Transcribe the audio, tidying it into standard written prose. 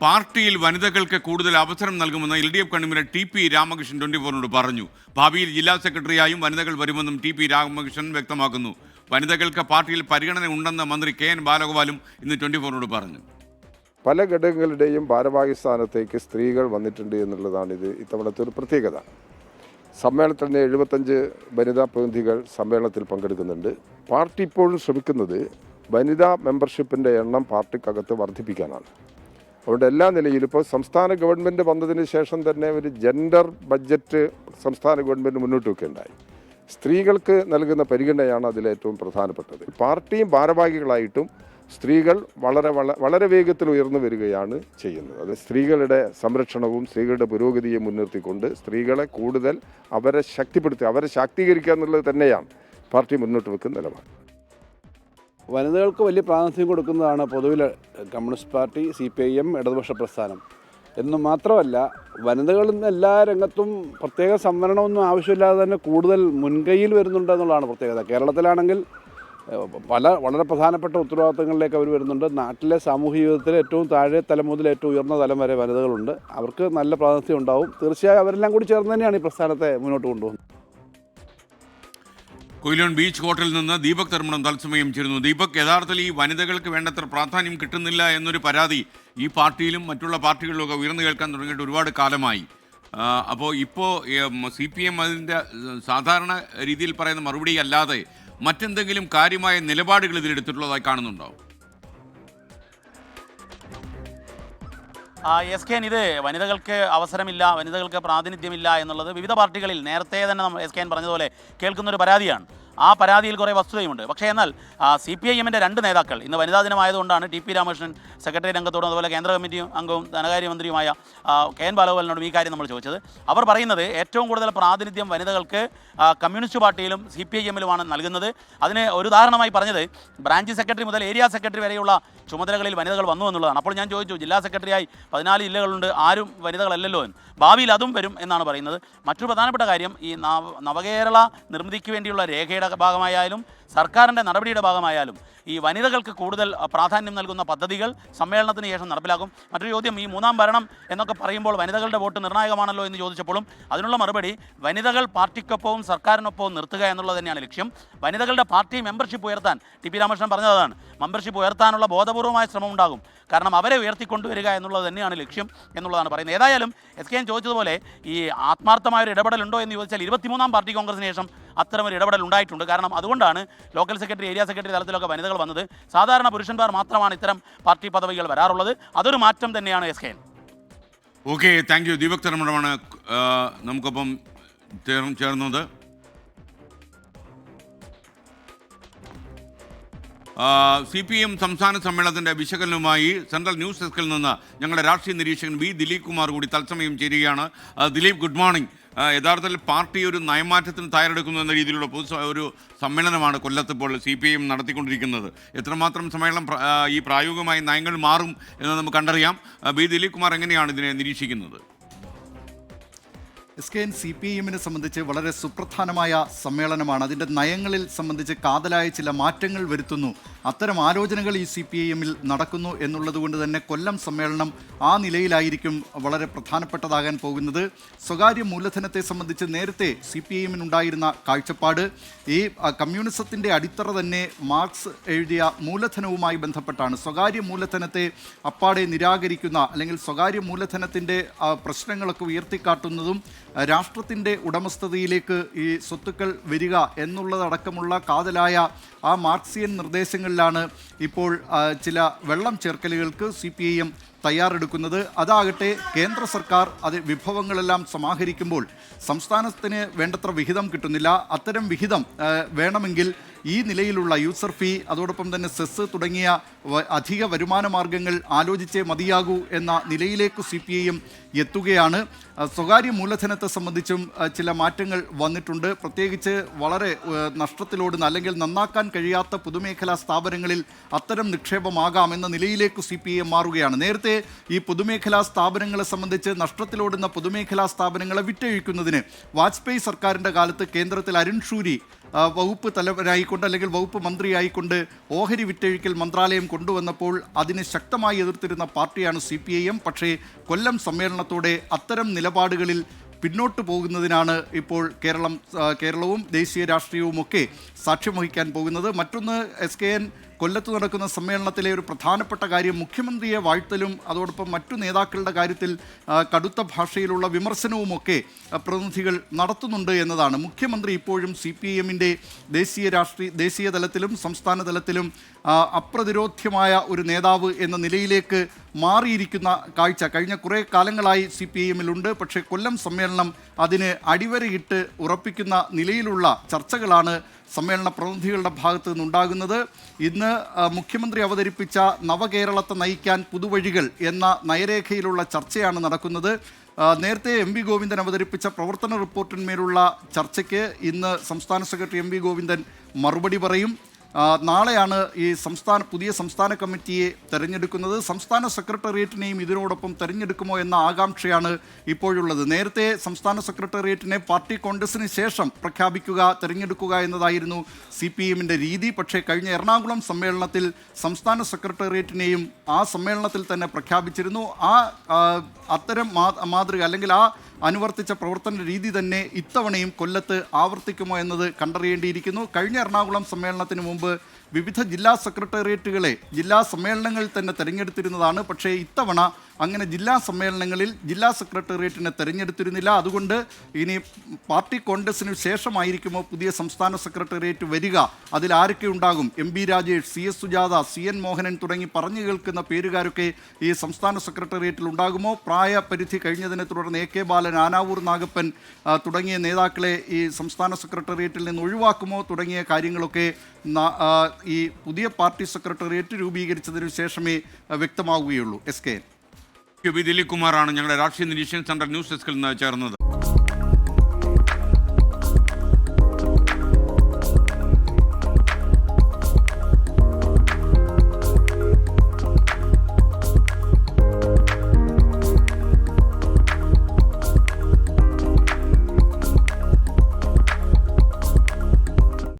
പാർട്ടിയിൽ വനിതകൾക്ക് കൂടുതൽ അവസരം നൽകുമെന്ന് LDF കൺവീനർ TP രാമകൃഷ്ണൻ 24നോട് പറഞ്ഞു. ഭാവിയിൽ ജില്ലാ സെക്രട്ടറിയായും വനിതകൾ വരുമെന്നും TP രാമകൃഷ്ണൻ വ്യക്തമാക്കുന്നു. വനിതകൾക്ക് പാർട്ടിയിൽ പരിഗണന ഉണ്ടെന്ന് മന്ത്രി KN ബാലഗോപാലും ഇന്ന് 24നോട് പറഞ്ഞു. പല ഘടകങ്ങളുടെയും ഭാരവാഹി സ്ഥാനത്തേക്ക് സ്ത്രീകൾ വന്നിട്ടുണ്ട് എന്നുള്ളതാണ് ഇത്തവണത്തെ ഒരു പ്രത്യേകത. സമ്മേളനത്തിൽ തന്നെ 75 വനിതാ പ്രതിനിധികൾ സമ്മേളനത്തിൽ പങ്കെടുക്കുന്നുണ്ട്. പാർട്ടി ഇപ്പോഴും ശ്രമിക്കുന്നത് വനിതാ മെമ്പർഷിപ്പിൻ്റെ എണ്ണം പാർട്ടിക്കകത്ത് വർദ്ധിപ്പിക്കാനാണ്. അതുകൊണ്ട് എല്ലാ നിലയിലും ഇപ്പോൾ സംസ്ഥാന ഗവൺമെൻറ് വന്നതിന് ശേഷം തന്നെ ഒരു ജെൻഡർ ബഡ്ജറ്റ് സംസ്ഥാന ഗവൺമെൻറ് മുന്നോട്ട് വെക്കുകയുണ്ടായി. സ്ത്രീകൾക്ക് നൽകുന്ന പരിഗണനയാണ് അതിലേറ്റവും പ്രധാനപ്പെട്ടത്. പാർട്ടിയും ഭാരവാഹികളായിട്ടും സ്ത്രീകൾ വളരെ വേഗത്തിൽ ഉയർന്നു വരികയാണ് ചെയ്യുന്നത്. അത് സ്ത്രീകളുടെ സംരക്ഷണവും സ്ത്രീകളുടെ പുരോഗതിയെ മുൻനിർത്തിക്കൊണ്ട് സ്ത്രീകളെ കൂടുതൽ അവരെ ശാക്തീകരിക്കുക എന്നുള്ളത് തന്നെയാണ് പാർട്ടി മുന്നോട്ട് വെക്കുന്ന നിലപാട്. വനിതകൾക്ക് വലിയ പ്രാതിനിധ്യം കൊടുക്കുന്നതാണ് പൊതുവിൽ കമ്മ്യൂണിസ്റ്റ് പാർട്ടി, CPIM, ഇടതുപക്ഷ പ്രസ്ഥാനം എന്ന് മാത്രമല്ല, വനിതകളിൽ നിന്ന് എല്ലാ രംഗത്തും പ്രത്യേക സംവരണമൊന്നും ആവശ്യമില്ലാതെ തന്നെ കൂടുതൽ മുൻകൈയിൽ വരുന്നുണ്ട് എന്നുള്ളതാണ് പ്രത്യേകത. കേരളത്തിലാണെങ്കിൽ വളരെ പ്രധാനപ്പെട്ട ഉത്തരവാദിത്തങ്ങളിലേക്ക് അവർ വരുന്നുണ്ട്. നാട്ടിലെ സാമൂഹിക ജീവിതത്തിലെ ഏറ്റവും താഴെ തലം മുതൽ ഏറ്റവും ഉയർന്ന തലം വരെ വനിതകളുണ്ട്. അവർക്ക് നല്ല പ്രാതിനിധ്യം ഉണ്ടാവും. തീർച്ചയായും അവരെല്ലാം കൂടി ചേർന്ന് തന്നെയാണ് ഈ പ്രസ്ഥാനത്തെ മുന്നോട്ട് കൊണ്ടുപോകുന്നത്. കൊയിലോൺ ബീച്ച് ഹോട്ടലിൽ നിന്ന് ദീപക് തർമ്മണം തത്സമയം ചേരുന്നു. ദീപക്, യഥാർത്ഥത്തിൽ ഈ വനിതകൾക്ക് വേണ്ടത്ര പ്രാധാന്യം കിട്ടുന്നില്ല എന്നൊരു പരാതി ഈ പാർട്ടിയിലും മറ്റുള്ള പാർട്ടികളിലൊക്കെ ഉയർന്നു കേൾക്കാൻ തുടങ്ങിയിട്ട് ഒരുപാട് കാലമായി. അപ്പോൾ CPM അതിൻ്റെ സാധാരണ രീതിയിൽ പറയുന്ന മറുപടി അല്ലാതെ മറ്റെന്തെങ്കിലും കാര്യമായ നിലപാടുകൾ ഇതിലെടുത്തിട്ടുള്ളതായി കാണുന്നുണ്ടോ? SKN ഇത് വനിതകൾക്ക് അവസരമില്ല, വനിതകൾക്ക് പ്രാതിനിധ്യമില്ല എന്നുള്ളത് വിവിധ പാർട്ടികളിൽ നേരത്തെ തന്നെ SKN പറഞ്ഞതുപോലെ കേൾക്കുന്നൊരു പരാതിയാണ്. ആ പരാതിയിൽ കുറേ വസ്തുതയുമുണ്ട്. പക്ഷേ എന്നാൽ CPIM-ൻ്റെ 2 നേതാക്കൾ ഇന്ന് വനിതാ ദിനമായതുകൊണ്ടാണ് TP രാമകൃഷ്ണൻ സെക്രട്ടറി രംഗത്തോടും അതുപോലെ കേന്ദ്ര കമ്മിറ്റി അംഗവും ധനകാര്യമന്ത്രിയുമായ KN ബാലഗോപാലിനോടും ഈ കാര്യം നമ്മൾ ചോദിച്ചത്. അവർ പറയുന്നത് ഏറ്റവും കൂടുതൽ പ്രാതിനിധ്യം വനിതകൾക്ക് കമ്മ്യൂണിസ്റ്റ് പാർട്ടിയിലും CPIM-ലുമാണ് നൽകുന്നത്. അതിന് ഒരു ഉദാഹരണമായി പറഞ്ഞത് ബ്രാഞ്ച് സെക്രട്ടറി മുതൽ ഏരിയ സെക്രട്ടറി വരെയുള്ള ചുമതലകളിൽ വനിതകൾ വന്നു എന്നുള്ളതാണ്. അപ്പോൾ ഞാൻ ചോദിച്ചു, ജില്ലാ സെക്രട്ടറിയായി 14 ജില്ലകളുണ്ട്, ആരും വനിതകളല്ലല്ലോ എന്ന്. ഭാവിയിൽ അതും വരും എന്നാണ് പറയുന്നത്. മറ്റൊരു പ്രധാനപ്പെട്ട കാര്യം, ഈ നവകേരള നിർമ്മിതിക്ക് വേണ്ടിയുള്ള രേഖയുടെ ഭാഗമായാലും സർക്കാരിൻ്റെ നടപടിയുടെ ഭാഗമായാലും ഈ വനിതകൾക്ക് കൂടുതൽ പ്രാധാന്യം നൽകുന്ന പദ്ധതികൾ സമ്മേളനത്തിന് ശേഷം നടപ്പിലാക്കും. മറ്റൊരു ചോദ്യം, ഈ 3ാം ഭരണം എന്നൊക്കെ പറയുമ്പോൾ വനിതകളുടെ വോട്ട് നിർണായകമാണല്ലോ എന്ന് ചോദിച്ചപ്പോഴും അതിനുള്ള മറുപടി വനിതകൾ പാർട്ടിക്കൊപ്പവും സർക്കാരിനൊപ്പവും നിർത്തുക എന്നുള്ളത് തന്നെയാണ് ലക്ഷ്യം. വനിതകളുടെ പാർട്ടി മെമ്പർഷിപ്പ് ഉയർത്താൻ TP രാമകൃഷ്ണൻ പറഞ്ഞതാണ്. മെമ്പർഷിപ്പ് ഉയർത്താനുള്ള ബോധപൂർവമായ ശ്രമം ഉണ്ടാകും. കാരണം അവരെ ഉയർത്തിക്കൊണ്ടുവരിക എന്നുള്ളത് തന്നെയാണ് ലക്ഷ്യം എന്നുള്ളതാണ് പറയുന്നത്. ഏതായാലും SKN ചോദിച്ചതുപോലെ ഈ ആത്മാർത്ഥമായൊരു ഇടപെടലുണ്ടോ എന്ന് ചോദിച്ചാൽ 23ാം പാർട്ടി കോൺഗ്രസിന് ശേഷം അത്തരമൊരു ഇടപെടൽ ഉണ്ടായിട്ടുണ്ട്. കാരണം അതുകൊണ്ടാണ് ലോക്കൽ സെക്രട്ടറി, ഏരിയ സെക്രട്ടറി തലത്തിലൊക്കെ വനിതകൾ വന്നത്. സാധാരണ പുരുഷന്മാർ മാത്രമാണ് ഇത്തരം പാർട്ടി പദവികൾ വരാറുള്ളത്. അതൊരു മാറ്റം തന്നെയാണ് SKN. Okay, thank you. Deepak തർമ്മണമാണ് നമുക്കൊപ്പം ചേർന്നത്. CPM സംസ്ഥാന സമ്മേളനത്തിൻ്റെ വിശകലനവുമായി സെൻട്രൽ ന്യൂസ് ഡെസ്കിൽ നിന്ന് ഞങ്ങളുടെ രാഷ്ട്രീയ നിരീക്ഷകൻ ദിലീപ് കുമാർ കൂടി തത്സമയം ചേരുകയാണ്. Dileep, good morning. യഥാർത്ഥത്തിൽ പാർട്ടി ഒരു നയമാറ്റത്തിന് തയ്യാറെടുക്കുന്നു എന്ന രീതിയിലുള്ള ഒരു സമ്മേളനമാണ് കൊല്ലത്തിപ്പോൾ CPM നടത്തിക്കൊണ്ടിരിക്കുന്നത്. എത്രമാത്രം സമ്മേളനം ഈ പ്രായോഗികമായി നയങ്ങൾ മാറും എന്ന് നമുക്ക് കണ്ടറിയാം. ദിലീപ് കുമാർ എങ്ങനെയാണ് ഇതിനെ നിരീക്ഷിക്കുന്നത്? SKN CPIM-നെ സംബന്ധിച്ച് വളരെ സുപ്രധാനമായ സമ്മേളനമാണ്. അതിൻ്റെ നയങ്ങളിൽ സംബന്ധിച്ച് കാതലായ ചില മാറ്റങ്ങൾ വരുത്തുന്നു. അത്തരം ആലോചനകൾ ഈ CPIM-ൽ നടക്കുന്നു എന്നുള്ളത് കൊണ്ട് തന്നെ കൊല്ലം സമ്മേളനം ആ നിലയിലായിരിക്കും വളരെ പ്രധാനപ്പെട്ടതാകാൻ പോകുന്നത്. സ്വകാര്യ മൂലധനത്തെ സംബന്ധിച്ച് നേരത്തെ CPIM-നുണ്ടായിരുന്ന കാഴ്ചപ്പാട് ഈ കമ്മ്യൂണിസത്തിൻ്റെ അടിത്തറ തന്നെ മാർക്സ് എഴുതിയ മൂലധനവുമായി ബന്ധപ്പെട്ടാണ്. സ്വകാര്യ മൂലധനത്തെ അപ്പാടെ നിരാകരിക്കുന്ന അല്ലെങ്കിൽ സ്വകാര്യ മൂലധനത്തിൻ്റെ പ്രശ്നങ്ങളൊക്കെ ഉയർത്തിക്കാട്ടുന്നതും രാഷ്ട്രത്തിൻ്റെ ഉടമസ്ഥതയിലേക്ക് ഈ സ്വത്തുക്കൾ വരിക എന്നുള്ളതടക്കമുള്ള കാതലായ ആ മാർക്സിയൻ നിർദ്ദേശങ്ങളിലാണ് ഇപ്പോൾ ചില വെള്ളം ചേർക്കലുകൾക്ക് CPIM തയ്യാറെടുക്കുന്നത്. അതാകട്ടെ കേന്ദ്ര സർക്കാർ അത് വിഭവങ്ങളെല്ലാം സമാഹരിക്കുമ്പോൾ സംസ്ഥാനത്തിന് വേണ്ടത്ര വിഹിതം കിട്ടുന്നില്ല. അത്തരം വിഹിതം വേണമെങ്കിൽ ഈ നിലയിലുള്ള യൂസർ ഫീ, അതോടൊപ്പം തന്നെ സെസ് തുടങ്ങിയ അധിക വരുമാന മാർഗങ്ങൾ ആലോചിച്ചേ മതിയാകൂ എന്ന നിലയിലേക്ക് CPIM എത്തുകയാണ്. സ്വകാര്യ മൂലധനത്തെ സംബന്ധിച്ചും ചില മാറ്റങ്ങൾ വന്നിട്ടുണ്ട്. പ്രത്യേകിച്ച് വളരെ നഷ്ടത്തിലോടുന്ന അല്ലെങ്കിൽ നന്നാക്കാൻ കഴിയാത്ത പൊതുമേഖലാ സ്ഥാപനങ്ങളിൽ അത്തരം നിക്ഷേപമാകാമെന്ന നിലയിലേക്ക് CPIM മാറുകയാണ്. നേരത്തെ നേരത്തെ ഈ പൊതുമേഖലാ സ്ഥാപനങ്ങളെ സംബന്ധിച്ച് നഷ്ടത്തിലോടുന്ന പൊതുമേഖലാ സ്ഥാപനങ്ങളെ വിറ്റഴിക്കുന്നതിന് വാജ്പേയി സർക്കാരിൻ്റെ കാലത്ത് കേന്ദ്രത്തിൽ അരുൺ ഷൂരി വകുപ്പ് തലവനായിക്കൊണ്ട് അല്ലെങ്കിൽ വകുപ്പ് മന്ത്രിയായിക്കൊണ്ട് ഓഹരി വിറ്റഴിക്കൽ മന്ത്രാലയം കൊണ്ടുവന്നപ്പോൾ അതിനെ ശക്തമായി എതിർത്തിരുന്ന പാർട്ടിയാണ് CPIM. പക്ഷേ കൊല്ലം സമ്മേളനത്തോടെ അത്തരം നിലപാടുകളിൽ പിന്നോട്ട് പോകുന്നതിനാണ് ഇപ്പോൾ കേരളവും ദേശീയ രാഷ്ട്രീയവുമൊക്കെ സാക്ഷ്യം വഹിക്കാൻ പോകുന്നത്. മറ്റൊന്ന് SKN കൊല്ലത്ത് നടക്കുന്ന സമ്മേളനത്തിലെ ഒരു പ്രധാനപ്പെട്ട കാര്യം മുഖ്യമന്ത്രിയെ വാഴ്ത്തലും അതോടൊപ്പം മറ്റു നേതാക്കളുടെ കാര്യത്തിൽ കടുത്ത ഭാഷയിലുള്ള വിമർശനവുമൊക്കെ പ്രതിനിധികൾ നടത്തുന്നുണ്ട് എന്നതാണ്. മുഖ്യമന്ത്രി ഇപ്പോഴും CPIMൻ്റെ ദേശീയ തലത്തിലും സംസ്ഥാന തലത്തിലും അപ്രതിരോധ്യമായ ഒരു നേതാവ് എന്ന നിലയിലേക്ക് മാറിയിരിക്കുന്ന കാഴ്ച കഴിഞ്ഞ കുറേ കാലങ്ങളായി CPIMലുണ്ട്. പക്ഷേ കൊല്ലം സമ്മേളനം അതിന് അടിവരയിട്ട് ഉറപ്പിക്കുന്ന നിലയിലുള്ള ചർച്ചകളാണ് സമ്മേളന പ്രതിനിധികളുടെ ഭാഗത്തു നിന്നുണ്ടാകുന്നത്. ഇന്ന് മുഖ്യമന്ത്രി അവതരിപ്പിച്ച നവകേരളത്തെ നയിക്കാൻ പുതുവഴികൾ എന്ന നയരേഖയിലുള്ള ചർച്ചയാണ് നടക്കുന്നത്. നേരത്തെ MV ഗോവിന്ദൻ അവതരിപ്പിച്ച പ്രവർത്തന റിപ്പോർട്ടിന്മേലുള്ള ചർച്ചയ്ക്ക് ഇന്ന് സംസ്ഥാന സെക്രട്ടറി MV ഗോവിന്ദൻ മറുപടി പറയും. നാളെയാണ് ഈ പുതിയ സംസ്ഥാന കമ്മിറ്റിയെ തെരഞ്ഞെടുക്കുന്നത്. സംസ്ഥാന സെക്രട്ടേറിയറ്റിനെയും ഇതിനോടൊപ്പം തെരഞ്ഞെടുക്കുമോ എന്ന ആകാംക്ഷയാണ് ഇപ്പോഴുള്ളത്. നേരത്തെ സംസ്ഥാന സെക്രട്ടേറിയറ്റിനെ പാർട്ടി കോൺഗ്രസിന് ശേഷം തെരഞ്ഞെടുക്കുക എന്നതായിരുന്നു CPIMൻ്റെ രീതി. പക്ഷേ കഴിഞ്ഞ എറണാകുളം സമ്മേളനത്തിൽ സംസ്ഥാന സെക്രട്ടേറിയറ്റിനെയും ആ സമ്മേളനത്തിൽ തന്നെ പ്രഖ്യാപിച്ചിരുന്നു. അത്തരം മാതൃക അല്ലെങ്കിൽ അനുവർത്തിച്ച പ്രവർത്തന രീതി തന്നെ ഇത്തവണയും കൊല്ലത്ത് ആവർത്തിക്കുമോ എന്നത് കണ്ടറിയേണ്ടിയിരിക്കുന്നു. കഴിഞ്ഞ എറണാകുളം സമ്മേളനത്തിന് മുമ്പ് വിവിധ ജില്ലാ സെക്രട്ടേറിയറ്റുകളെ ജില്ലാ സമ്മേളനങ്ങളിൽ തന്നെ തെരഞ്ഞെടുത്തിരുന്നതാണ്. പക്ഷേ ഇത്തവണ അങ്ങനെ ജില്ലാ സമ്മേളനങ്ങളിൽ ജില്ലാ സെക്രട്ടേറിയറ്റിനെ തെരഞ്ഞെടുത്തിരുന്നില്ല. അതുകൊണ്ട് ഇനി പാർട്ടി കോൺഗ്രസിന് ശേഷമായിരിക്കുമോ പുതിയ സംസ്ഥാന സെക്രട്ടേറിയറ്റ് വരിക, അതിൽ ആരൊക്കെ ഉണ്ടാകും? MB Rajesh, CS Sujatha, CN Mohanan തുടങ്ങി പറഞ്ഞു കേൾക്കുന്ന പേരുകാരൊക്കെ ഈ സംസ്ഥാന സെക്രട്ടേറിയറ്റിൽ ഉണ്ടാകുമോ? പ്രായപരിധി കഴിഞ്ഞതിനെ തുടർന്ന് AK ബാലൻ, ആനാവൂർ നാഗപ്പൻ തുടങ്ങിയ നേതാക്കളെ ഈ സംസ്ഥാന സെക്രട്ടേറിയറ്റിൽ നിന്ന് ഒഴിവാക്കുമോ തുടങ്ങിയ കാര്യങ്ങളൊക്കെ ഈ പുതിയ പാർട്ടി സെക്രട്ടേറിയറ്റ് രൂപീകരിച്ചതിനു ശേഷമേ വ്യക്തമാവുകയുള്ളൂ. SKN ദിലീപ് കുമാറാണ് ഞങ്ങളുടെ രാഷ്ട്രീയ നിരീക്ഷകൻ സെൻട്രൽ ന്യൂസ് ഡെസ്കിൽ നിന്ന് ചേർന്നത്.